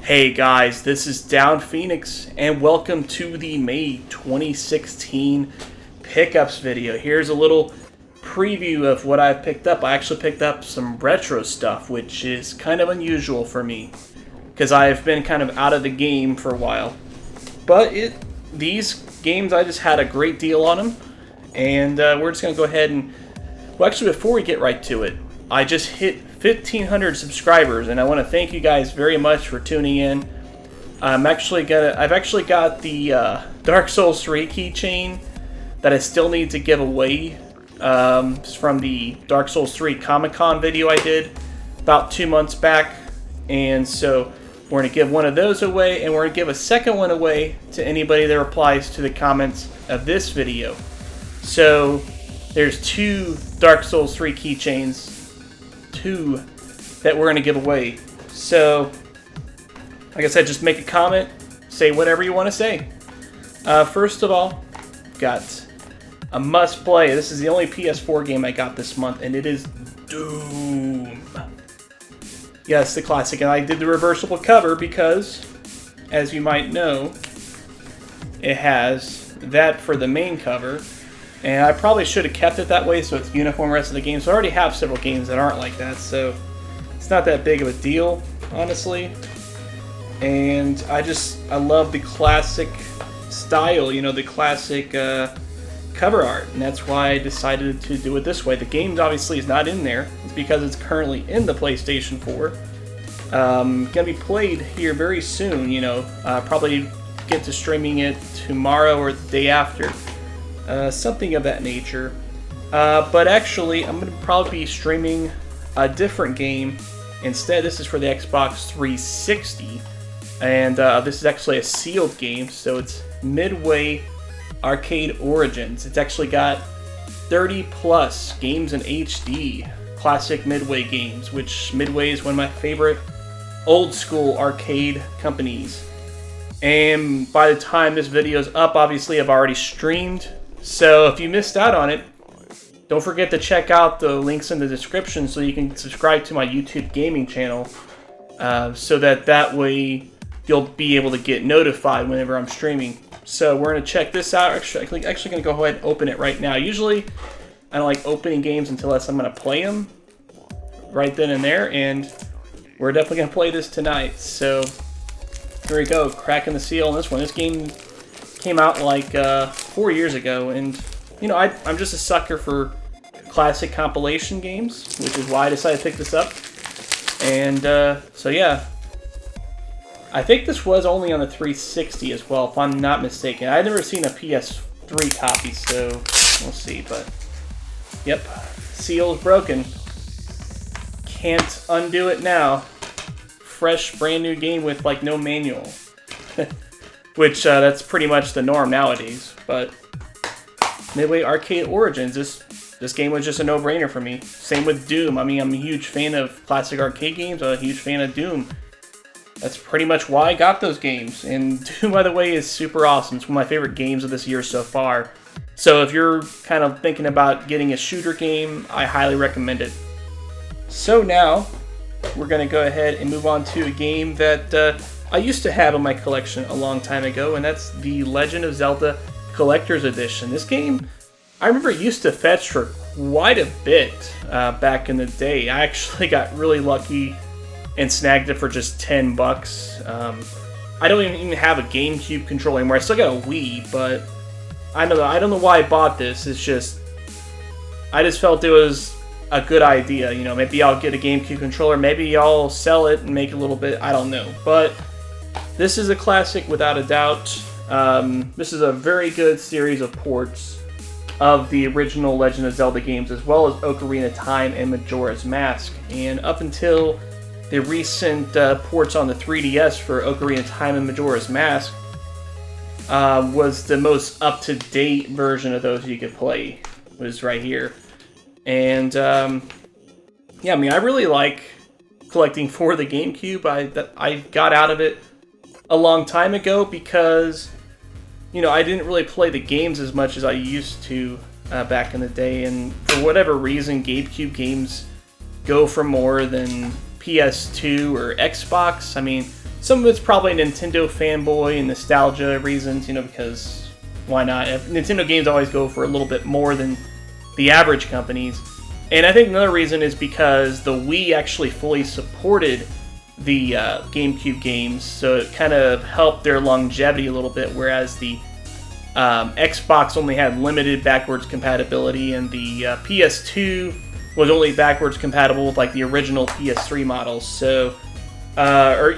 Hey guys, this is Downphoenix and welcome to the May 2016 pickups video. Here's a little preview of what I picked up. I actually picked up some retro stuff, which is kind of unusual for me because I've been kind of out of the game for a while. But these games, I just had a great deal on them, and we're just going to go ahead and, well, actually before we get right to it, I just hit 1,500 subscribers, and I want to thank you guys very much for tuning in. I've actually got the Dark Souls 3 keychain that I still need to give away. It's from the Dark Souls 3 Comic-Con video I did about 2 months back, and so we're going to give one of those away, and we're going to give a second one away to anybody that replies to the comments of this video. So there's 2 Dark Souls 3 keychains, 2 that we're going to give away. So, like I said, just make a comment, say whatever you want to say. First of all, got a must play. This is the only PS4 game I got this month, and it is Doom. Yes, the classic. And I did the reversible cover because, as you might know, it has that for the main cover. And I probably should have kept it that way so it's uniform the rest of the game. So I already have several games that aren't like that, so it's not that big of a deal, honestly. And I love the classic style, you know, the classic cover art. And that's why I decided to do it this way. The game obviously is not in there. It's because it's currently in the PlayStation 4. Gonna be played here very soon, you know. Probably get to streaming it tomorrow or the day after. Something of that nature. But actually, I'm going to probably be streaming a different game instead. This is for the Xbox 360. And this is actually a sealed game, so it's Midway Arcade Origins. It's actually got 30 plus games in HD. Classic Midway games, which Midway is one of my favorite old school arcade companies. And by the time this video is up, obviously I've already streamed. So if you missed out on it, don't forget to check out the links in the description so you can subscribe to my YouTube gaming channel, so that way you'll be able to get notified whenever I'm streaming. So we're going to check this out. Actually going to go ahead and open it right now. Usually I don't like opening games unless I'm going to play them right then and there, and we're definitely going to play this tonight. So here we go, cracking the seal on this one. This game came out like 4 years ago, and you know, I'm just a sucker for classic compilation games, which is why I decided to pick this up. And so yeah, I think this was only on the 360 as well, if I'm not mistaken. I've never seen a PS3 copy, so we'll see. But yep, seal is broken. Can't undo it now. Fresh, brand new game with like no manual. Which, that's pretty much the norm nowadays, but Midway Arcade Origins, this game was just a no-brainer for me. Same with Doom. I mean, I'm a huge fan of classic arcade games, I'm a huge fan of Doom. That's pretty much why I got those games, and Doom, by the way, is super awesome. It's one of my favorite games of this year so far. So if you're kind of thinking about getting a shooter game, I highly recommend it. So now, we're going to go ahead and move on to a game that I used to have in my collection a long time ago, and that's the Legend of Zelda Collector's Edition. This game, I remember it used to fetch for quite a bit back in the day. I actually got really lucky and snagged it for just 10 bucks. I don't even have a GameCube controller anymore. I still got a Wii, but I don't know why I bought this. It's just, I just felt it was a good idea. You know, maybe I'll get a GameCube controller, maybe I'll sell it and make a little bit, I don't know. But this is a classic without a doubt. This is a very good series of ports of the original Legend of Zelda games, as well as Ocarina of Time and Majora's Mask. And up until the recent ports on the 3DS for Ocarina of Time and Majora's Mask, was the most up-to-date version of those you could play. Was right here. And yeah, I mean, I really like collecting for the GameCube. I got out of it a long time ago because, you know, I didn't really play the games as much as I used to back in the day, and for whatever reason, GameCube games go for more than PS2 or Xbox. I mean, Some of it's probably Nintendo fanboy and nostalgia reasons, you know, because why not? Nintendo games always go for a little bit more than the average companies. And I think another reason is because the Wii actually fully supported the GameCube games, so it kind of helped their longevity a little bit, whereas the Xbox only had limited backwards compatibility, and the PS2 was only backwards compatible with like the original PS3 models. So, I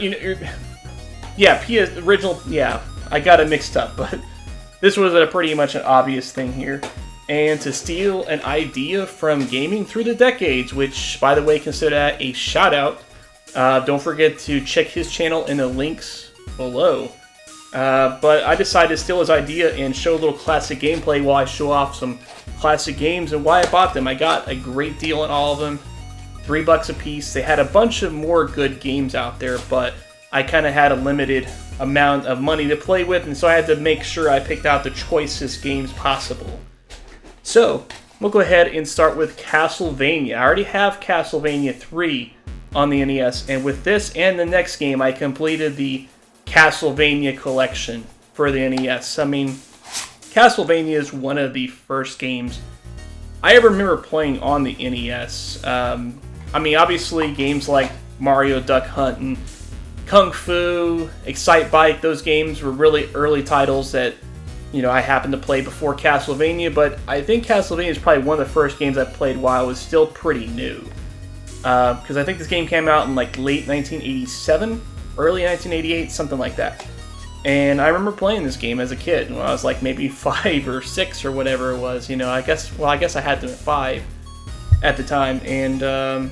got it mixed up, but this was pretty much an obvious thing here. And to steal an idea from gaming through the decades, which, by the way, consider that a shout out. Don't forget to check his channel in the links below. But I decided to steal his idea and show a little classic gameplay while I show off some classic games and why I bought them. I got a great deal on all of them, $3 a piece. They had a bunch of more good games out there, but I kind of had a limited amount of money to play with, and so I had to make sure I picked out the choicest games possible. So, we'll go ahead and start with Castlevania. I already have Castlevania 3 on the NES, and with this and the next game, I completed the Castlevania collection for the NES. I mean, Castlevania is one of the first games I ever remember playing on the NES. I mean, obviously, games like Mario Duck Hunt and Kung Fu, Excite Bike, those games were really early titles that, you know, I happened to play before Castlevania, but I think Castlevania is probably one of the first games I played while I was still pretty new. Because I think this game came out in like late 1987, early 1988, something like that. And I remember playing this game as a kid when I was like maybe 5 or 6 or whatever it was. You know, I guess I had them at 5 at the time. And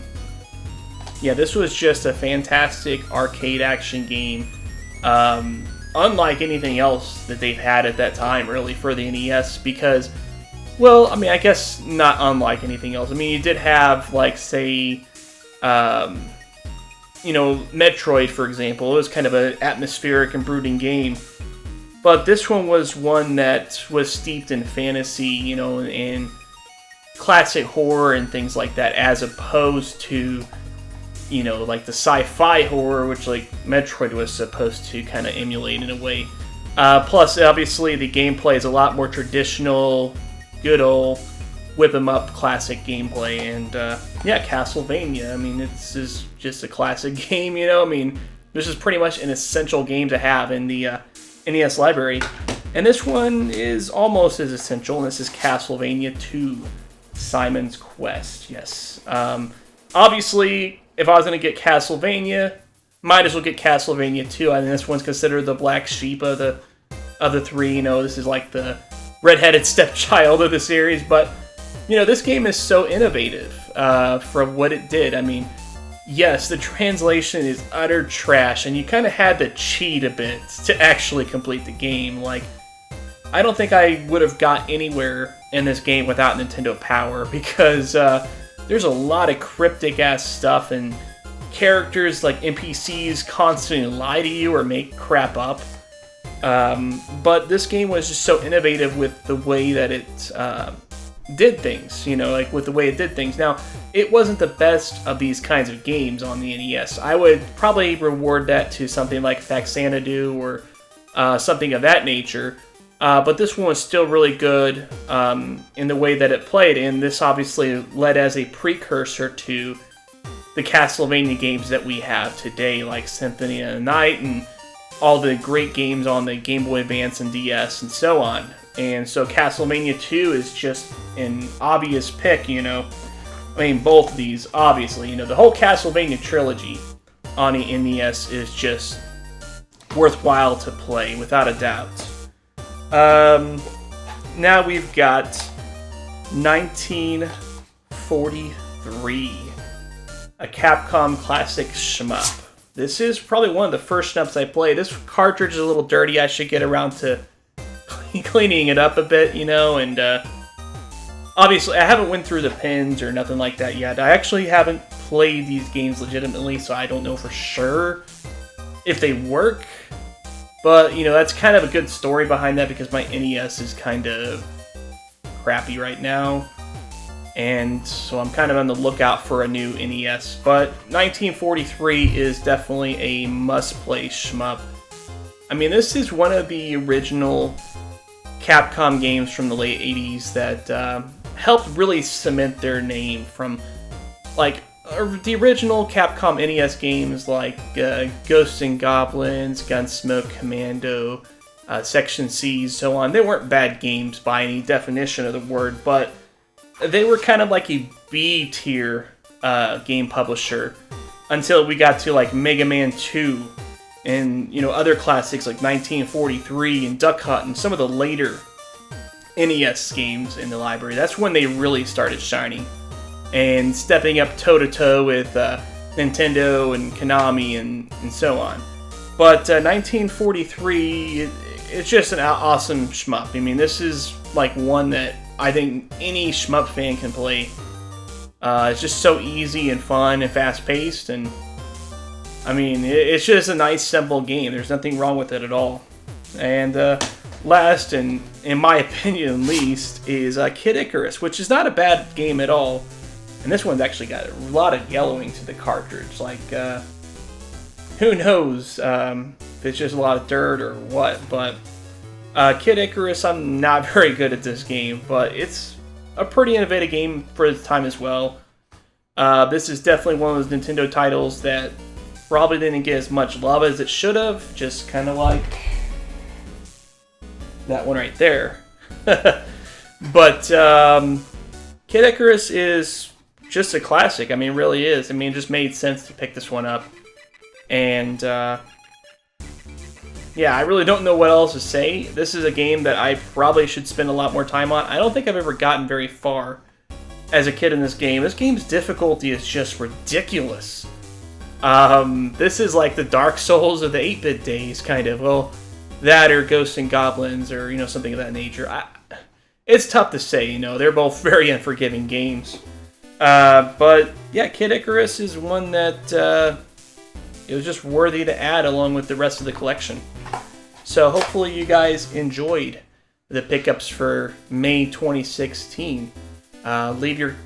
yeah, this was just a fantastic arcade action game. Unlike anything else that they've had at that time, really, for the NES, because, well, I mean, I guess not unlike anything else. I mean, you did have, like, say, you know, Metroid, for example. It was kind of an atmospheric and brooding game. But this one was one that was steeped in fantasy, you know, and classic horror and things like that, as opposed to, you know, like the sci-fi horror, which like Metroid was supposed to kind of emulate in a way. Plus, obviously, the gameplay is a lot more traditional, good old whip 'em up classic gameplay. And yeah, Castlevania. I mean, this is just a classic game. You know, I mean, this is pretty much an essential game to have in the NES library. And this one is almost as essential. And this is Castlevania 2: Simon's Quest. Yes. Obviously, if I was going to get Castlevania, might as well get Castlevania 2. I mean, this one's considered the black sheep of the three. You know, this is like the redheaded stepchild of the series. But, you know, this game is so innovative for what it did. I mean, yes, the translation is utter trash, and you kind of had to cheat a bit to actually complete the game. Like, I don't think I would have got anywhere in this game without Nintendo Power, because there's a lot of cryptic-ass stuff, and characters like NPCs constantly lie to you or make crap up. But this game was just so innovative with the way that it did things, you know, like with the way it did things. Now, it wasn't the best of these kinds of games on the NES. I would probably reward that to something like Faxanadu or something of that nature. But this one was still really good in the way that it played, and this obviously led as a precursor to the Castlevania games that we have today, like Symphony of the Night and all the great games on the Game Boy Advance and DS and so on. And so Castlevania 2 is just an obvious pick, you know. I mean, both of these, obviously, you know, the whole Castlevania trilogy on the NES is just worthwhile to play, without a doubt. Now we've got 1943, a Capcom classic shmup. This is probably one of the first shmups I played. This cartridge is a little dirty. I should get around to cleaning it up a bit, you know, and obviously I haven't went through the pins or nothing like that yet. I actually haven't played these games legitimately, so I don't know for sure if they work. But, you know, that's kind of a good story behind that, because my NES is kind of crappy right now. and so I'm kind of on the lookout for a new NES. But 1943 is definitely a must-play shmup. I mean, this is one of the original Capcom games from the late 80s that helped really cement their name from, like, the original Capcom NES games like Ghosts and Goblins, Gunsmoke, Commando, Section C, so on. They weren't bad games by any definition of the word, but they were kind of like a B-tier game publisher until we got to like Mega Man 2 and, you know, other classics like 1943 and Duck Hunt and some of the later NES games in the library. That's when they really started shining and stepping up toe-to-toe with Nintendo and Konami and so on. But 1943, it's just an awesome shmup. I mean, this is like one that I think any shmup fan can play. It's just so easy and fun and fast-paced, and I mean, it's just a nice, simple game. There's nothing wrong with it at all. And last, and in my opinion least, is Kid Icarus, which is not a bad game at all. And this one's actually got a lot of yellowing to the cartridge. Like, who knows if it's just a lot of dirt or what. But Kid Icarus, I'm not very good at this game, but it's a pretty innovative game for its time as well. This is definitely one of those Nintendo titles that probably didn't get as much love as it should have. Just kind of like that one right there. But Kid Icarus is just a classic. I mean, it really is. I mean, it just made sense to pick this one up. And yeah, I really don't know what else to say. This is a game that I probably should spend a lot more time on. I don't think I've ever gotten very far as a kid in this game. This game's difficulty is just ridiculous. This is like the Dark Souls of the 8-bit days, kind of. Well, that or Ghosts and Goblins or, you know, something of that nature. It's tough to say, you know. They're both very unforgiving games. But yeah, Kid Icarus is one that it was just worthy to add along with the rest of the collection. So hopefully you guys enjoyed the pickups for May 2016. Leave your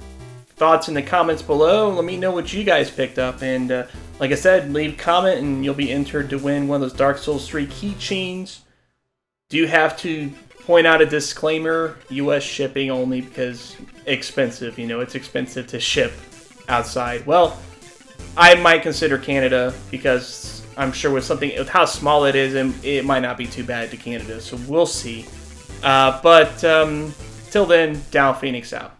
thoughts in the comments below. Let me know what you guys picked up. And like I said, leave a comment and you'll be entered to win one of those Dark Souls 3 keychains. Do have to point out a disclaimer, US shipping only because expensive. You know, it's expensive to ship outside. Well, I might consider Canada because I'm sure with how small it is, it might not be too bad to Canada. So we'll see. But till then, Downphoenix out.